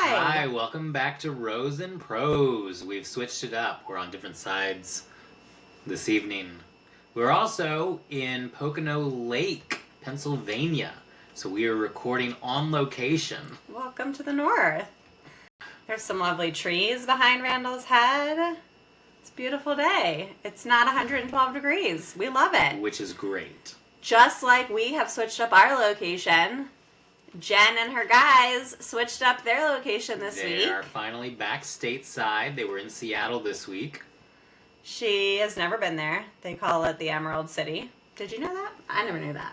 Hi, welcome back to Rose and Prose. We've switched it up. We're on different sides this evening. We're also in Pocono Lake, Pennsylvania. So we are recording on location. Welcome to the north. There's some lovely trees behind Randall's head. It's a beautiful day. It's not 112 degrees. We love it. Which is great. Just like we have switched up our location, Jen and her guys switched up their location this week. They are finally back stateside. They were in Seattle this week. She has never been there. They call it the Emerald City. Did you know that? I never knew that.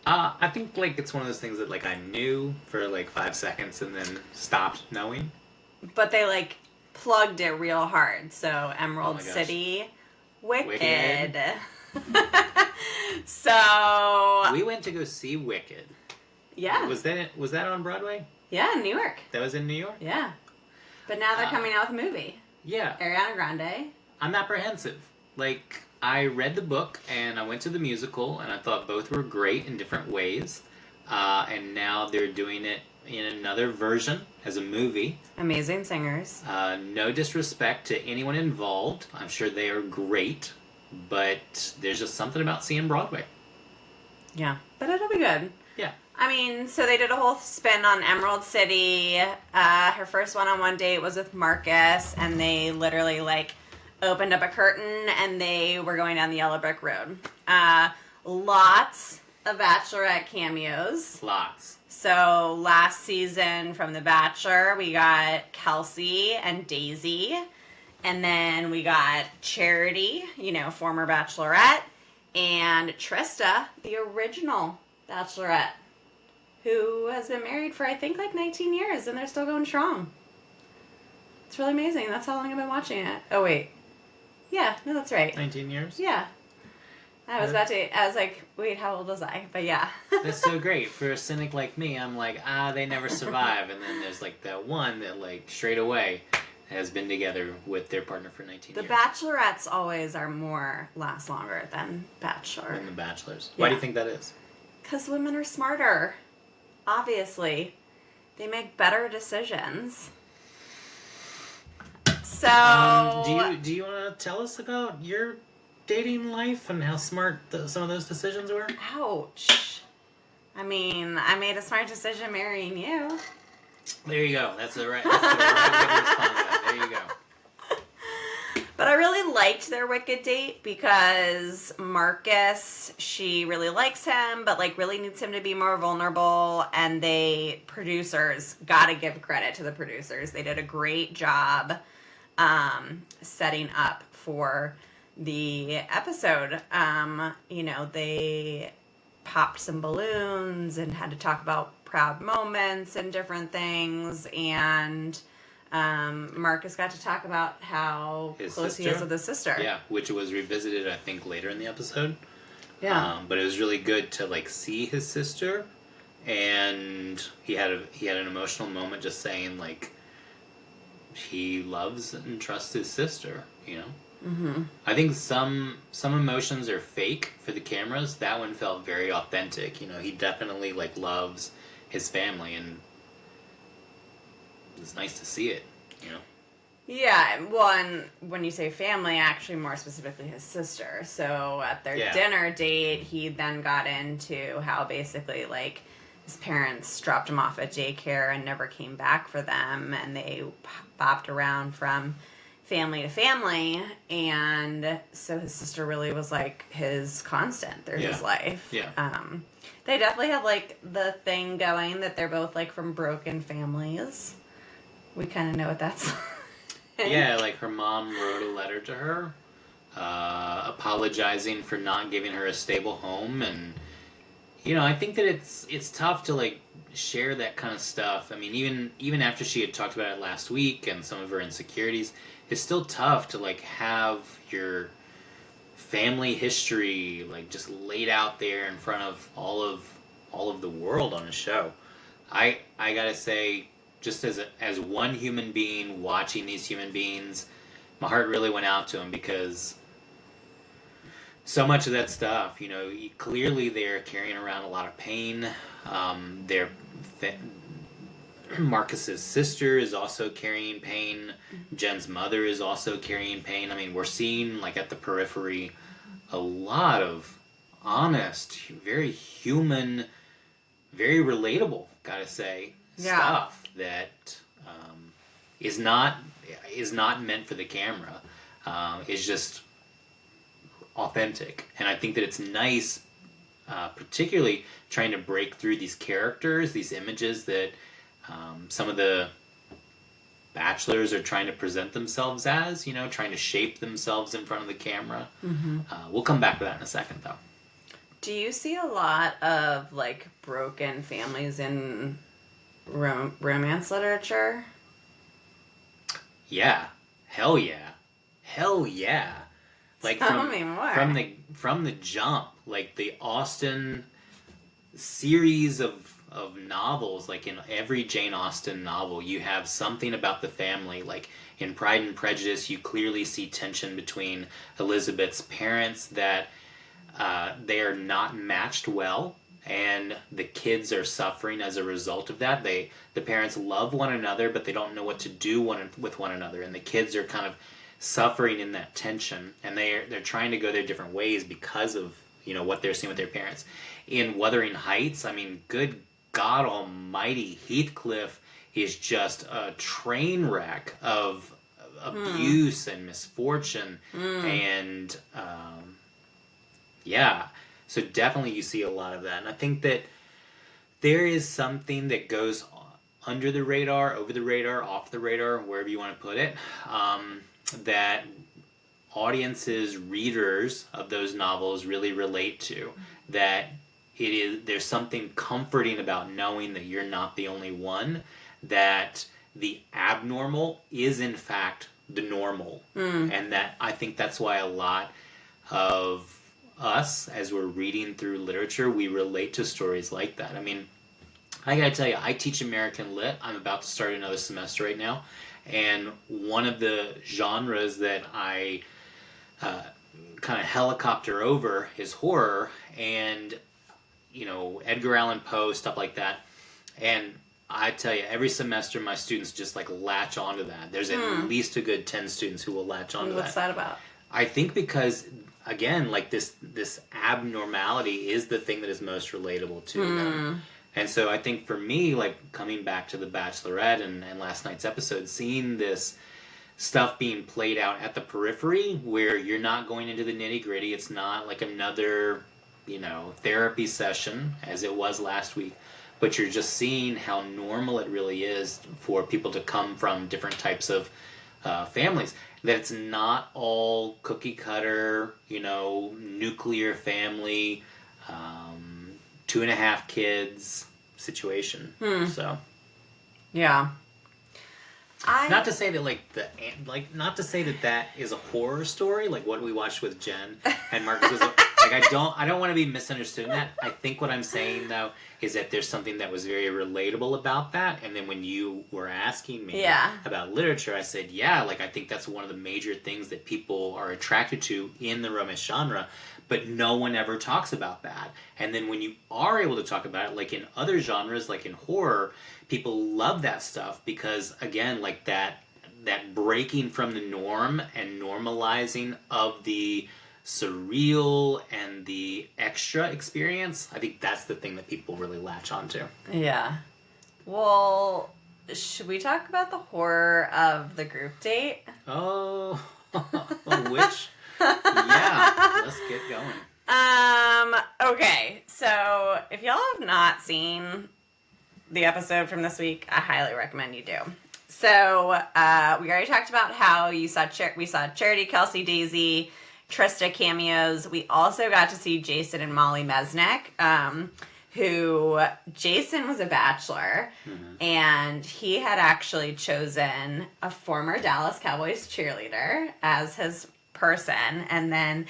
I think it's one of those things that I knew for 5 seconds and then stopped knowing. But they plugged it real hard. So Emerald City, Wicked. So we went to go see Wicked. Yeah. Was that on Broadway? Yeah, in New York. That was in New York? Yeah. But now they're coming out with a movie. Yeah. Ariana Grande. I'm apprehensive. I read the book and I went to the musical and I thought both were great in different ways. And now they're doing it in another version as a movie. Amazing singers. No disrespect to anyone involved. I'm sure they are great. But there's just something about seeing Broadway. Yeah. But it'll be good. Yeah. I mean, so they did a whole spin on Emerald City. Her first one-on-one date was with Marcus, and they literally opened up a curtain and they were going down the yellow brick road. Lots of Bachelorette cameos. Lots. So last season from The Bachelor, we got Kelsey and Daisy. And then we got Charity, former Bachelorette. And Trista, the original Bachelorette, who has been married for, I think, 19 years. And they're still going strong. It's really amazing. That's how long I've been watching it. Oh, wait. Yeah, no, that's right. 19 years? Yeah. I was like, wait, how old was I? But yeah. That's so great. For a cynic like me, I'm they never survive. And then there's that one that straight away has been together with their partner for 19 years. The Bachelorettes always last longer than Bachelor. Than the Bachelors. Why do you think that is? Because women are smarter. Obviously. They make better decisions. So... do you want to tell us about your dating life and how smart some of those decisions were? Ouch. I mean, I made a smart decision marrying you. There you go. That's the right way to respond to that. There you go. But I really liked their Wicked date because Marcus, she really likes him, but really needs him to be more vulnerable. And producers, gotta give credit to the producers. They did a great job setting up for the episode. They popped some balloons and had to talk about proud moments and different things, and Marcus got to talk about how close he is with his sister. Yeah, which was revisited, I think, later in the episode. Yeah. But it was really good to see his sister, and he had an emotional moment just saying he loves and trusts his sister. Mm-hmm. I think some emotions are fake for the cameras. That one felt very authentic. He definitely loves his family, and it's nice to see it. Yeah, well, and when you say family, actually more specifically his sister. So at their dinner date, he then got into how basically his parents dropped him off at daycare and never came back for them, and they bopped around from family to family, and so his sister really was his constant through his life. Yeah. They definitely have the thing going that they're both from broken families. We kind of know what that's like. Yeah, her mom wrote a letter to her, apologizing for not giving her a stable home, and I think that it's tough to share that kind of stuff. I mean, even after she had talked about it last week and some of her insecurities, it's still tough to have your family history just laid out there in front of all of the world on a show. I gotta say, just as one human being watching these human beings, my heart really went out to them, because so much of that stuff, clearly they're carrying around a lot of pain. They're Marcus's sister is also carrying pain. Jen's mother is also carrying pain. I mean, we're seeing, like, at the periphery, a lot of honest, very human, very relatable, gotta say, stuff that is not meant for the camera. It's just authentic, and I think that it's nice, particularly trying to break through these characters, these images that some of the bachelors are trying to present themselves as, trying to shape themselves in front of the camera. We'll come back to that in a second, though. Do you see a lot of, like, broken families in romance literature? Yeah. Hell yeah. Hell yeah. Like, Tell me more. From the jump, like the Austen series of novels, like in every Jane Austen novel, you have something about the family. Like in Pride and Prejudice, you clearly see tension between Elizabeth's parents, that they are not matched well, and the kids are suffering as a result of that. The parents love one another, but they don't know what to do with one another, and the kids are kind of suffering in that tension, and they're trying to go their different ways because of what they're seeing with their parents. In Wuthering Heights, I mean, good God Almighty, Heathcliff is just a train wreck of abuse and misfortune, and yeah, so definitely you see a lot of that, and I think that there is something that goes under the radar, over the radar, off the radar, wherever you want to put it, that audiences, readers of those novels really relate to. That there's something comforting about knowing that you're not the only one, that the abnormal is in fact the normal. And that I think that's why a lot of us, as we're reading through literature, we relate to stories like that. I mean, I gotta tell you, I teach American Lit. I'm about to start another semester right now, and one of the genres that I kind of helicopter over is horror, and Edgar Allan Poe, stuff like that. And I tell you, every semester my students just like latch onto that. There's at least a good 10 students who will latch onto that. What's that about? I think because, again, like this abnormality is the thing that is most relatable to them. And so I think for me, like coming back to The Bachelorette and last night's episode, seeing this stuff being played out at the periphery where you're not going into the nitty gritty, it's not like another, therapy session as it was last week, but you're just seeing how normal it really is for people to come from different types of families. That it's not all cookie cutter, nuclear family, 2.5 kids situation. So, yeah. Not to say that not to say that is a horror story like what we watched with Jen and Marcus was I don't want to be misunderstood in that. I think what I'm saying though is that there's something that was very relatable about that, and then when you were asking me about literature, I said I think that's one of the major things that people are attracted to in the romance genre, but no one ever talks about that. And then when you are able to talk about it, like in other genres, like in horror, people love that stuff because, again, like that breaking from the norm and normalizing of the surreal and the extra experience, I think that's the thing that people really latch onto. Yeah. Well, should we talk about the horror of the group date? Oh, which... Yeah, let's get going. Okay, so if y'all have not seen the episode from this week, I highly recommend you do. So, we already talked about how we saw Charity, Kelsey, Daisy, Trista cameos. We also got to see Jason and Molly Mesnick, who Jason was a bachelor, and he had actually chosen a former Dallas Cowboys cheerleader as his person, and then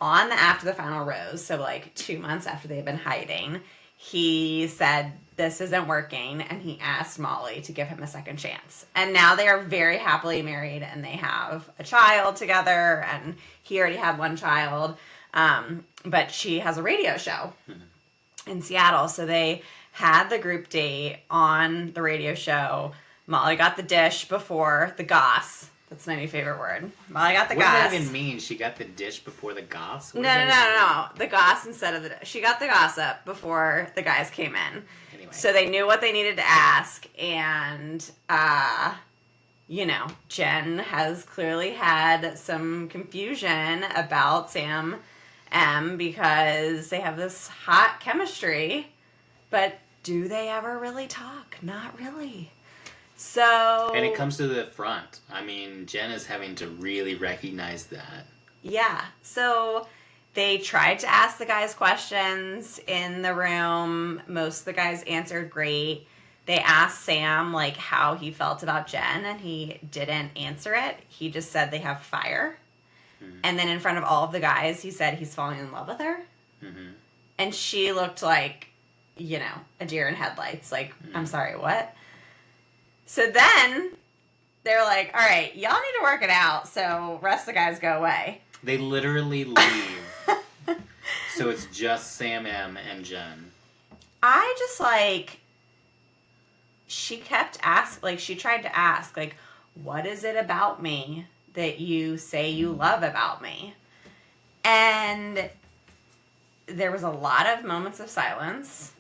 after the final rose, so like 2 months after they've been hiding, he said this isn't working, and he asked Molly to give him a second chance. And now they are very happily married, and they have a child together, and he already had one child, but she has a radio show in Seattle, so they had the group date on the radio show. Molly got the dish before the goss. That's my new favorite word. Molly got the goss. What does that even mean? She got the dish before the goss? No. The goss instead of the dish. She got the gossip before the guys came in. Anyway. So they knew what they needed to ask. And, Jen has clearly had some confusion about Sam M because they have this hot chemistry. But do they ever really talk? Not really. So... And it comes to the front. I mean, Jen is having to really recognize that. Yeah. So they tried to ask the guys questions in the room. Most of the guys answered great. They asked Sam, how he felt about Jen, and he didn't answer it. He just said they have fire. Mm-hmm. And then in front of all of the guys, he said he's falling in love with her. Mm-hmm. And she looked like, a deer in headlights. Mm-hmm. I'm sorry, what? So then they're like, all right, y'all need to work it out, so rest of the guys go away. They literally leave. So it's just Sam M and Jen. I just, she kept asking, she tried to ask, what is it about me that you say you love about me? And there was a lot of moments of silence.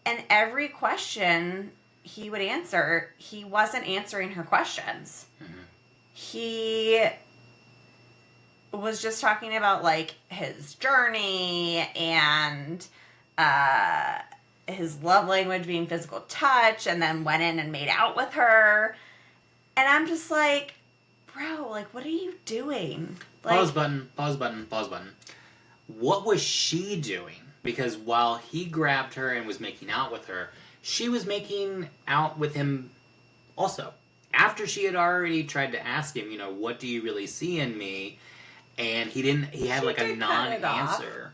And every question he would answer, he wasn't answering her questions. Mm-hmm. He was just talking about his journey and his love language being physical touch, and then went in and made out with her. And I'm just like, bro, what are you doing? Pause button. What was she doing? Because while he grabbed her and was making out with her, she was making out with him also. After she had already tried to ask him, what do you really see in me? And he had a non-answer.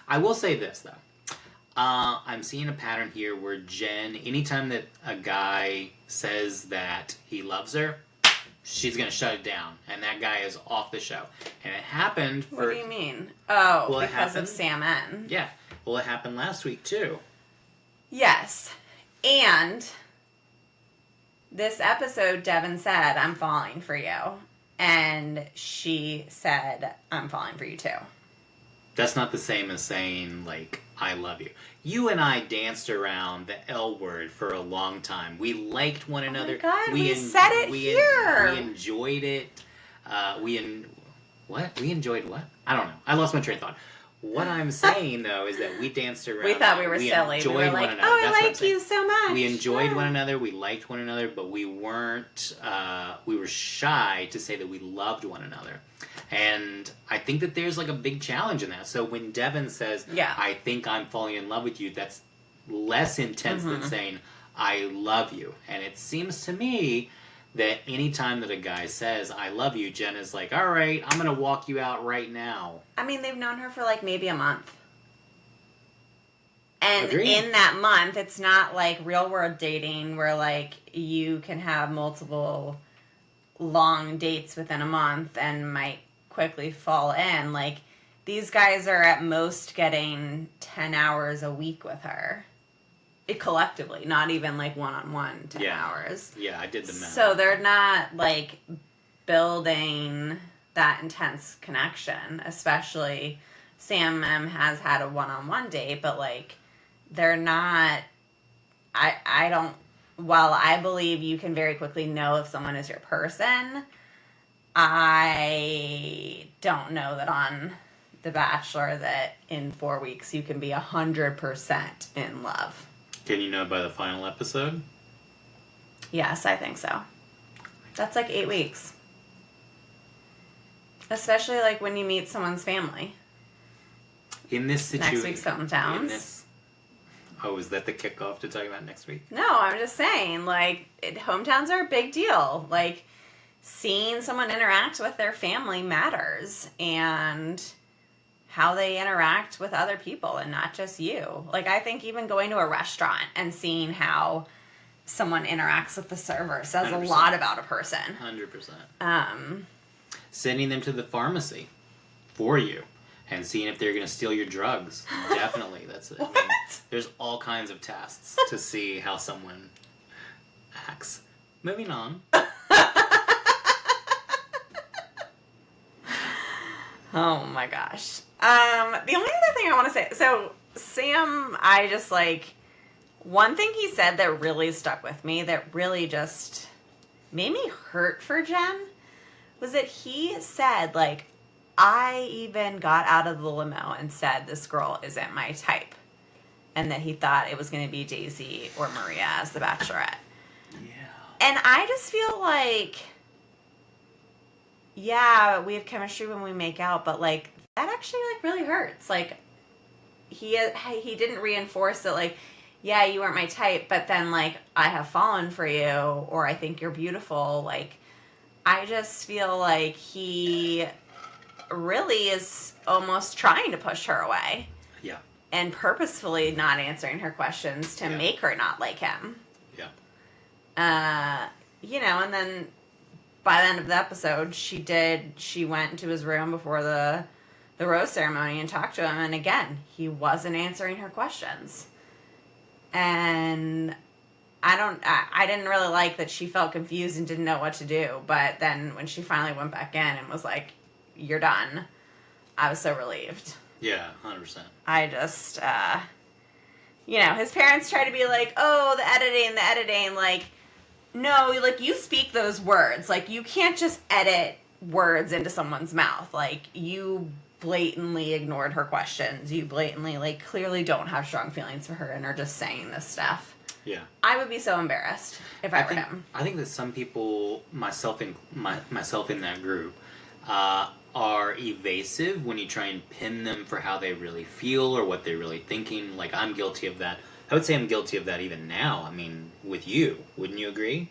I will say this, though. I'm seeing a pattern here where Jen, anytime that a guy says that he loves her, she's going to shut it down. And that guy is off the show. And it happened for... What do you mean? Oh, well, because of Sam N. Yeah. Well, it happened last week, too. Yes. And this episode, Devin said, I'm falling for you. And she said, I'm falling for you too. That's not the same as saying, I love you. You and I danced around the L word for a long time. We liked one another. Oh my God, we said it here. We enjoyed it. We enjoyed what? I don't know. I lost my train of thought. What I'm saying, though, is that we danced around. We thought we were silly. Enjoyed we were one like, another. oh, I like you so much. We enjoyed one another. We liked one another, but we weren't. We were shy to say that we loved one another. And I think that there's a big challenge in that. So when Devin says, I think I'm falling in love with you, that's less intense than saying, I love you. And it seems to me that anytime that a guy says, I love you, Jen is like, all right, I'm going to walk you out right now. I mean, they've known her for maybe a month. And Agreed. In that month, it's not real world dating where you can have multiple long dates within a month and might quickly fall in. These guys are at most getting 10 hours a week with her. Collectively, not even one-on-one 10 hours. Yeah, I did the math. So they're not building that intense connection, especially Sam M has had a one-on-one date, but they're not, I don't, while I believe you can very quickly know if someone is your person, I don't know that on The Bachelor that in 4 weeks you can be 100% in love. Can you know by the final episode? Yes, I think so. That's 8 weeks. Especially when you meet someone's family. In this situation... Next week's hometowns. Oh, is that the kickoff to talk about next week? No, I'm just saying, hometowns are a big deal. Seeing someone interact with their family matters. And how they interact with other people and not just you. I think even going to a restaurant and seeing how someone interacts with the server says 100%. A lot about a person. 100%. Sending them to the pharmacy for you and seeing if they're going to steal your drugs. Definitely. That's it. I mean, there's all kinds of tests to see how someone acts. Moving on. Oh my gosh. The only other thing I want to say, so Sam, I just like, one thing he said that really stuck with me, that really just made me hurt for Jen, was that he said, like, I even got out of the limo and said this girl isn't my type. And that he thought it was going to be Daisy or Maria as the Bachelorette. Yeah. And I just feel like, yeah, we have chemistry when we make out, but like that actually like really hurts. Like he didn't reinforce that, like, yeah, you weren't my type, but then like I have fallen for you, or I think you're beautiful. Like I just feel like he really is almost trying to push her away. Yeah. And purposefully not answering her questions to make her not like him. Yeah. And then by the end of the episode, she went into his room before the rose ceremony and talked to him, and again, he wasn't answering her questions. And I didn't really like that she felt confused and didn't know what to do, but then when she finally went back in and was like, you're done, I was so relieved. Yeah, 100%. I just, his parents try to be like, oh, the editing, like, no, like, you speak those words. Like, you can't just edit words into someone's mouth. Like, you blatantly ignored her questions. You blatantly, like, clearly don't have strong feelings for her and are just saying this stuff. Yeah. I would be so embarrassed if I were him. I think that some people, myself in that group, are evasive when you try and pin them for how they really feel or what they're really thinking. Like, I'm guilty of that. I would say I'm guilty of that even now. I mean, with you. Wouldn't you agree?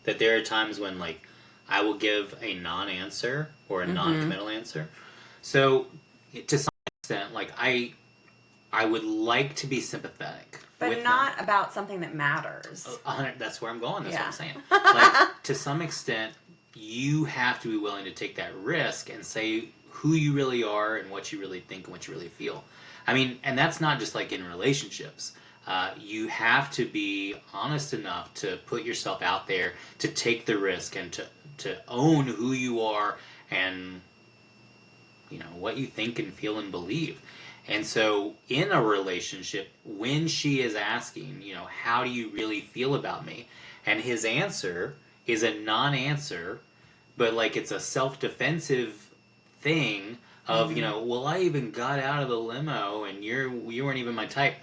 That there are times when, like, I will give a non-answer or a non-committal answer. So, to some extent, like, I would like to be sympathetic. But not about something that matters. That's where I'm going. That's what I'm saying. Like, to some extent, you have to be willing to take that risk and say who you really are and what you really think and what you really feel. I mean, and that's not just like in relationships. You have to be honest enough to put yourself out there, to take the risk and to own who you are and, what you think and feel and believe. And so in a relationship, when she is asking, how do you really feel about me? And his answer is a non-answer, but like it's a self-defensive thing of, well, I even got out of the limo and you weren't even my type.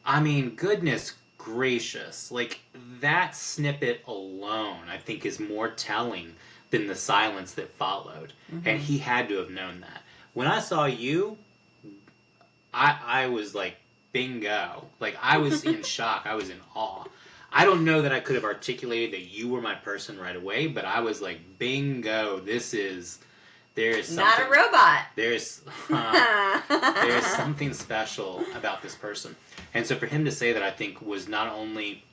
I mean, goodness gracious. Like, that snippet alone, I think, is more telling than the silence that followed. Mm-hmm. And he had to have known that. When I saw you, I was like, bingo. Like, I was in shock. I was in awe. I don't know that I could have articulated that you were my person right away, but I was like, bingo, there is something. Not a robot. There is something special about this person. And so for him to say that, I think, was not only,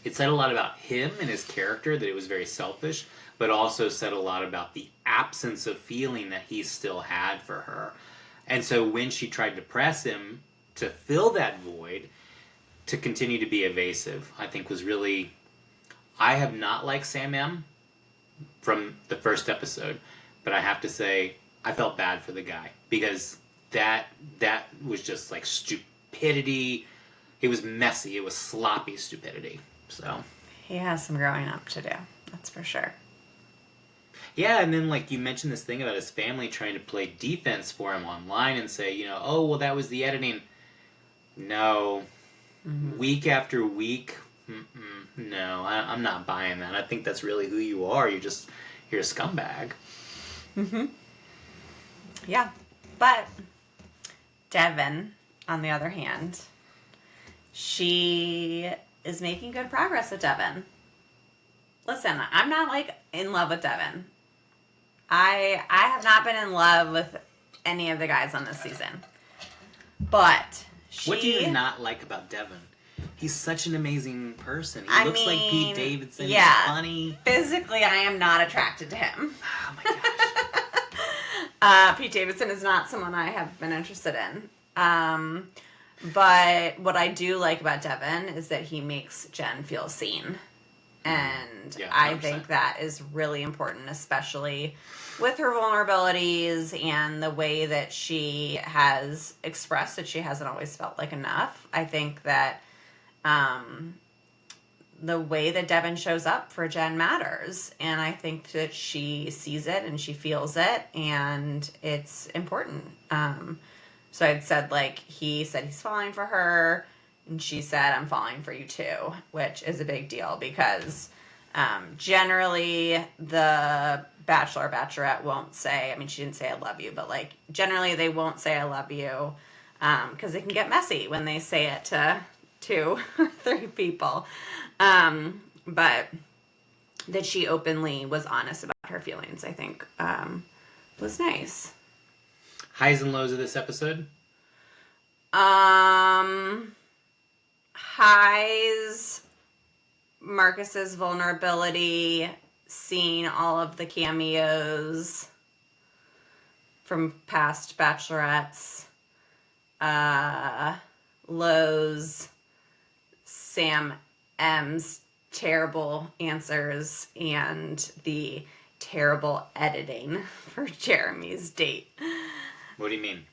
it said a lot about him and his character, that it was very selfish, but also said a lot about the absence of feeling that he still had for her. And so when she tried to press him to fill that void, to continue to be evasive, I think was really... I have not liked Sam M from the first episode, but I have to say, I felt bad for the guy, because that was just like stupidity. It was messy. It was sloppy stupidity. So he has some growing up to do. That's for sure. Yeah, and then like you mentioned this thing about his family trying to play defense for him online and say, oh, well, that was the editing. No. Mm-hmm. Week after week, no, I'm not buying that. I think that's really who you are. You're a scumbag. Mm-hmm. Yeah, but Devin, on the other hand, she is making good progress with Devin. Listen, I'm not like in love with Devin. I have not been in love with any of the guys on this season. But what do you not like about Devin? He's such an amazing person. He looks like Pete Davidson. Yeah. He's funny. Physically, I am not attracted to him. Oh my gosh. Pete Davidson is not someone I have been interested in. But what I do like about Devin is that he makes Jen feel seen. And Yeah, I 100%. think that is really important, especially with her vulnerabilities and the way that she has expressed that she hasn't always felt like enough. I think that the way that Devin shows up for Jen matters. And I think that she sees it and she feels it, and it's important. So I'd said, like, he said he's falling for her, and she said, I'm falling for you too, which is a big deal because generally the Bachelor, Bachelorette won't say, I mean, she didn't say I love you, but, like, generally they won't say I love you because it can get messy when they say it to 2 or 3 people. But that she openly was honest about her feelings, I think, was nice. Highs and lows of this episode? Highs, Marcus's vulnerability, seeing all of the cameos from past bachelorettes. Lows, Sam M's terrible answers and the terrible editing for Jeremy's date. What do you mean?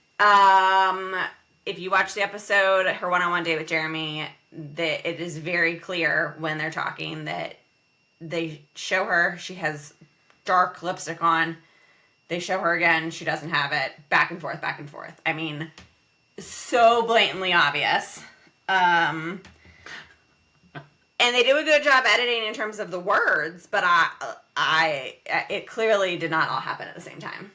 If you watch the episode, her one-on-one date with Jeremy, that it is very clear when they're talking that they show her, she has dark lipstick on. They show her again, she doesn't have it. Back and forth, back and forth. I mean, so blatantly obvious. And they do a good job editing in terms of the words, but it clearly did not all happen at the same time.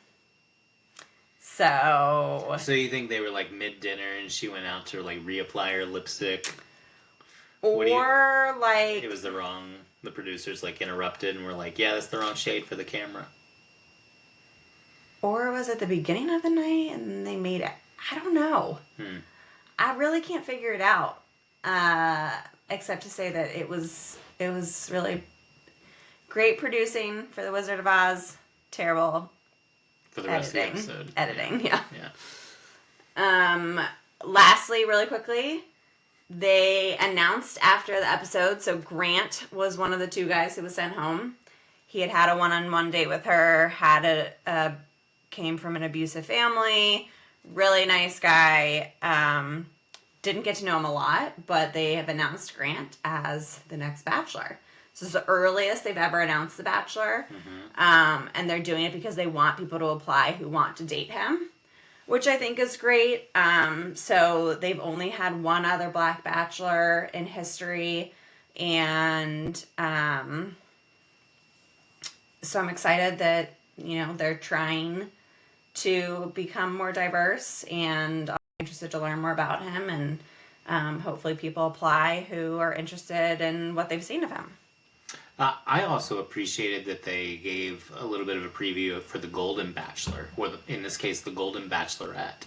So you think they were like mid-dinner and she went out to like reapply her lipstick? Or like... It was the producers like interrupted and were like, yeah, that's the wrong shade for the camera. Or was it the beginning of the night and they made it? I don't know. I really can't figure it out. Except to say that it was really great producing for The Wizard of Oz. Terrible for the rest editing. of the episode. Editing, yeah. Yeah. Lastly, really quickly, they announced after the episode, so Grant was one of the 2 guys who was sent home. He had a one-on-one date with her, came from an abusive family, really nice guy. Didn't get to know him a lot, but they have announced Grant as the next Bachelor. This is the earliest they've ever announced the Bachelor. And they're doing it because they want people to apply who want to date him, which I think is great. So they've only had one other Black Bachelor in history. And so I'm excited that, they're trying to become more diverse, and I'm interested to learn more about him, and hopefully people apply who are interested in what they've seen of him. I also appreciated that they gave a little bit of a preview for the Golden Bachelor, or in this case, the Golden Bachelorette.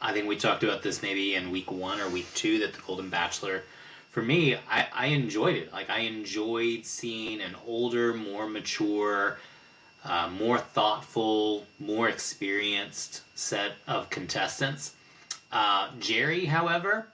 I think we talked about this maybe in week 1 or week 2, that the Golden Bachelor, for me, I enjoyed it. Like, I enjoyed seeing an older, more mature, more thoughtful, more experienced set of contestants. Jerry, however,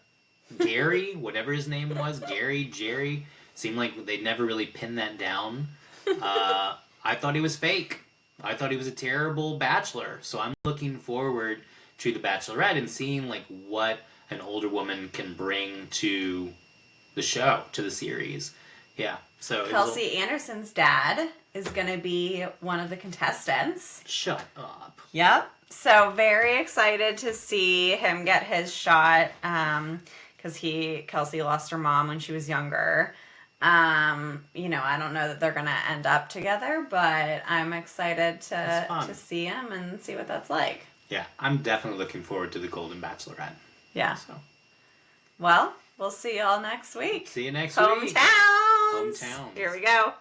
Gary, whatever his name was, Jerry, seemed like they'd never really pinned that down. I thought he was fake. I thought he was a terrible bachelor. So I'm looking forward to the Bachelorette and seeing like what an older woman can bring to the show, to the series. Yeah. So Kelsey Anderson's dad is going to be one of the contestants. Shut up. Yep. So very excited to see him get his shot, because Kelsey lost her mom when she was younger. I don't know that they're going to end up together, but I'm excited to see him and see what that's like. Yeah, I'm definitely looking forward to the Golden Bachelorette. Yeah. So. Well, we'll see y'all next week. See you next week. Hometowns. Hometowns. Here we go.